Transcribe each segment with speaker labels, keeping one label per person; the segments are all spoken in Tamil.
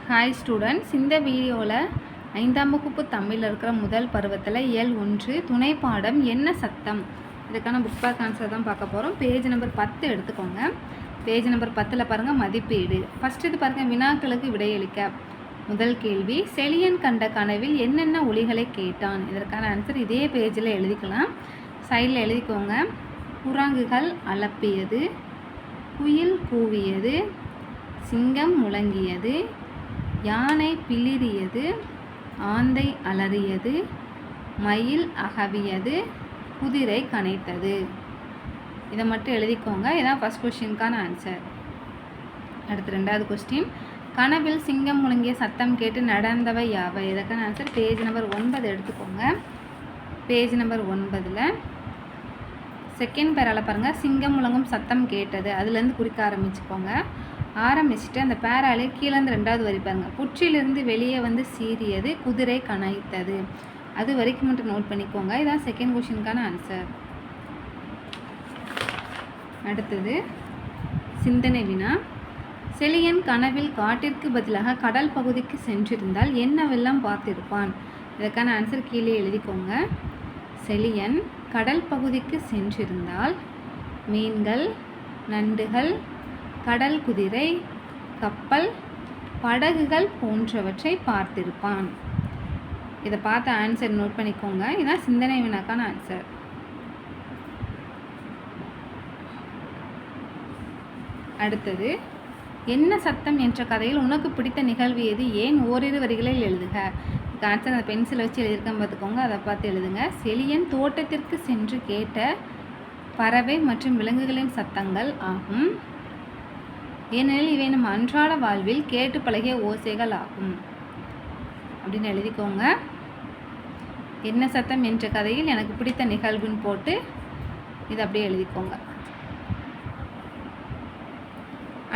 Speaker 1: ஹாய் ஸ்டூடெண்ட்ஸ், இந்த வீடியோவில் 5ஆம் வகுப்பு தமிழில் இருக்கிற முதல் பருவத்தில் இயல் 1 துணை பாடம் என்ன சத்தம், இதுக்கான புக் பேக் ஆன்சர் தான் பார்க்க போகிறோம். பேஜ் நம்பர் 10 எடுத்துக்கோங்க. பேஜ் நம்பர் 10ல் பாருங்கள் மதிப்பீடு. ஃபஸ்ட்டு இது பாருங்கள், வினாக்களுக்கு விடையளிக்க. முதல் கேள்வி, செழியன் கண்ட கனவில் என்னென்ன ஒலிகளை கேட்டான்? இதற்கான ஆன்சர் இதே பேஜில் எழுதிக்கலாம். சைடில் எழுதிக்கோங்க. குரங்குகள் அலப்பியது, குயில் கூவியது, சிங்கம் முழங்கியது, யானை பிளிறியது, ஆந்தை அலறியது, மயில் அகவியது, குதிரை கனைத்தது. இதை மட்டும் எழுதிக்கோங்க. இதான் ஃபஸ்ட் கொஸ்டினுக்கான ஆன்சர். அடுத்து ரெண்டாவது கொஸ்டின், கனவில் சிங்கம் முழங்கிய சத்தம் கேட்டு நடந்தவை யாவை? இதற்கான ஆன்சர் பேஜ் நம்பர் 9 எடுத்துக்கோங்க. பேஜ் நம்பர் 9ல் செகண்ட் பேரால் பாருங்கள், சிங்கம் முழங்கும் சத்தம் கேட்டது, அதுலேருந்து குறிக்க ஆரம்பிச்சுட்டு அந்த பேராலே கீழேருந்து ரெண்டாவது வரி பாருங்கள். புற்றிலிருந்து வெளியே வந்து சீறியது, குதிரை கனைத்தது. அது வரைக்கும் மட்டும் நோட் பண்ணிக்கோங்க. இதான் செகண்ட் கொஸ்டினுக்கான ஆன்சர். அடுத்தது சிந்தனை வினா. செழியன் கனவில் காட்டிற்கு பதிலாக கடல் பகுதிக்கு சென்றிருந்தால் என்னவெல்லாம் பார்த்திருப்பான்? இதற்கான ஆன்சர் கீழே எழுதிக்கோங்க. செழியன் கடல் பகுதிக்கு சென்றிருந்தால் மீன்கள், நண்டுகள், கடல் குதிரை, கப்பல், படகுகள் போன்றவற்றை பார்த்திருப்பான். இதை பார்த்து ஆன்சர் நோட் பண்ணிக்கோங்க. இதுதான் சிந்தனை வினாக்கான ஆன்சர். அடுத்தது, என்ன சத்தம் என்ற கதையில் உனக்கு பிடித்த நிகழ்வு எது? ஏன்? ஓரிரு வரிகளில் எழுதுக. இதுக்கு ஆன்சர் அந்த பென்சிலை வச்சு எழுதியிருக்கேன் பார்த்துக்கோங்க. அதை பார்த்து எழுதுங்க. செழியன் தோட்டத்திற்கு சென்று கேட்ட பறவை மற்றும் விலங்குகளின் சத்தங்கள் ஆகும், ஏனெனில் இவை நம் அன்றாட வாழ்வில் கேட்டு பழகிய ஓசைகள் ஆகும் அப்படின்னு எழுதிக்கோங்க. என்ன சத்தம் என்ற கதையில் எனக்கு பிடித்த நிகழ்வுன்னு போட்டு இதை அப்படியே எழுதிக்கோங்க.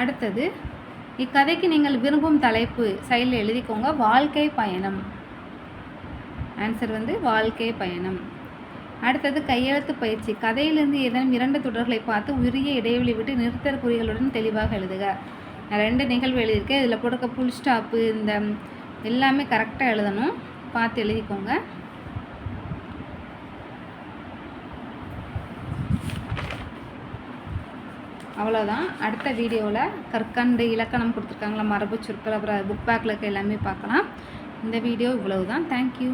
Speaker 1: அடுத்தது, இக்கதைக்கு நீங்கள் விரும்பும் தலைப்பு சைடில் எழுதிக்கோங்க. வாழ்க்கை பயணம். ஆன்சர் வாழ்க்கை பயணம். அடுத்தது கையெழுத்து பயிற்சி. கதையிலிருந்து ஏதேனும் 2 தொடர்களை பார்த்து உரிய இடைவெளி விட்டு நிறுத்தற் குறிகளுடன் தெளிவாக எழுதுக. நான் 2 நிகழ்வு எழுதியிருக்கேன். இதில் போடுக்க புல் ஸ்டாப்பு இந்த எல்லாமே கரெக்டாக எழுதணும். பார்த்து எழுதிக்கோங்க. அவ்வளோதான். அடுத்த வீடியோவில் கற்கண்டு இலக்கணம் கொடுத்துருக்காங்களா, மரபு சொற்கள், அப்புறம் புக் பேக்கில் இருக்க எல்லாமே பார்க்கலாம். இந்த வீடியோ இவ்வளவு தான். தேங்க்யூ.